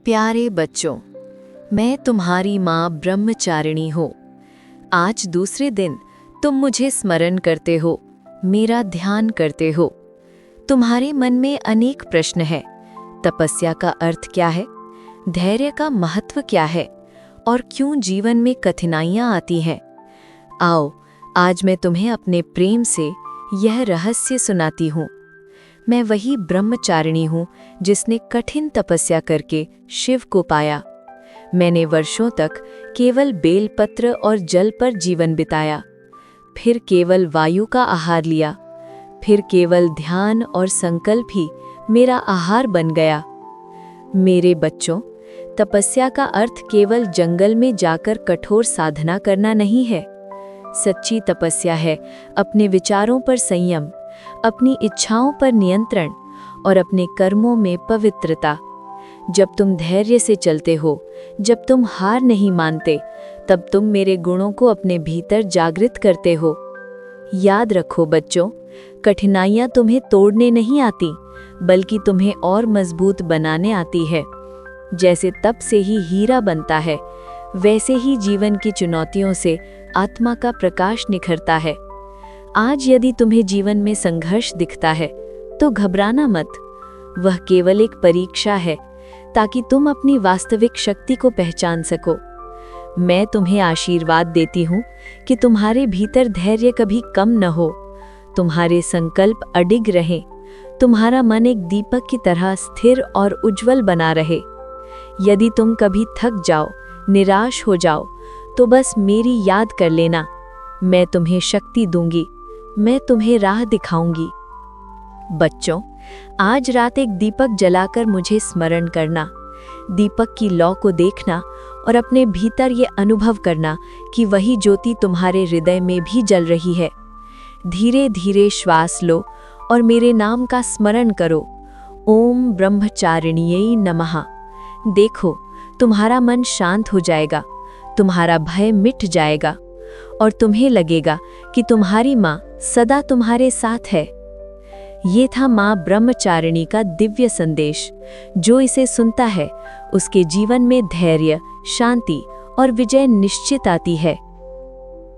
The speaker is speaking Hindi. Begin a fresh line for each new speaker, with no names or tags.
प्यारे बच्चों, मैं तुम्हारी माँ ब्रह्मचारिणी हूँ। आज दूसरे दिन तुम मुझे स्मरण करते हो, मेरा ध्यान करते हो। तुम्हारे मन में अनेक प्रश्न हैं। तपस्या का अर्थ क्या है? धैर्य का महत्व क्या है? और क्यों जीवन में कठिनाइयाँ आती हैं? आओ, आज मैं तुम्हें अपने प्रेम से यह रहस्य सुनाती हूँ। मैं वही ब्रह्मचारिणी हूँ जिसने कठिन तपस्या करके शिव को पाया। मैंने वर्षों तक केवल बेलपत्र और जल पर जीवन बिताया, फिर केवल वायु का आहार लिया, फिर केवल ध्यान और संकल्प ही मेरा आहार बन गया। मेरे बच्चों, तपस्या का अर्थ केवल जंगल में जाकर कठोर साधना करना नहीं है। सच्ची तपस्या है अपने विचारों पर संयम, अपनी इच्छाओं पर नियंत्रण और अपने कर्मों में पवित्रता। जब तुम धैर्य से चलते हो, जब तुम हार नहीं मानते, तब तुम मेरे गुणों को अपने भीतर जागृत करते हो। याद रखो बच्चों, कठिनाइयाँ तुम्हें तोड़ने नहीं आती, बल्कि तुम्हें और मजबूत बनाने आती है। जैसे तप से ही हीरा बनता है, वैसे ही जीवन की चुनौतियों से आत्मा का प्रकाश निखरता है। आज यदि तुम्हें जीवन में संघर्ष दिखता है, तो घबराना मत। वह केवल एक परीक्षा है, ताकि तुम अपनी वास्तविक शक्ति को पहचान सको। मैं तुम्हें आशीर्वाद देती हूँ कि तुम्हारे भीतर धैर्य कभी कम न हो, तुम्हारे संकल्प अडिग रहें, तुम्हारा मन एक दीपक की तरह स्थिर और उज्जवल बना रहे। यदि तुम कभी थक जाओ, निराश हो जाओ, तो बस मेरी याद कर लेना। मैं तुम्हें शक्ति दूंगी, मैं तुम्हें राह दिखाऊंगी। बच्चों, आज रात एक दीपक जलाकर मुझे स्मरण करना। दीपक की लौ को देखना और अपने भीतर ये अनुभव करना कि वही ज्योति तुम्हारे हृदय में भी जल रही है। धीरे धीरे श्वास लो और मेरे नाम का स्मरण करो। ओम ब्रह्मचारिण्यै नमः। देखो, तुम्हारा मन शांत हो जाएगा, तुम्हारा भय मिट जाएगा और तुम्हें लगेगा कि तुम्हारी माँ सदा तुम्हारे साथ है। ये था माँ ब्रह्मचारिणी का दिव्य संदेश। जो इसे सुनता है, उसके जीवन में धैर्य, शांति और विजय निश्चित आती है।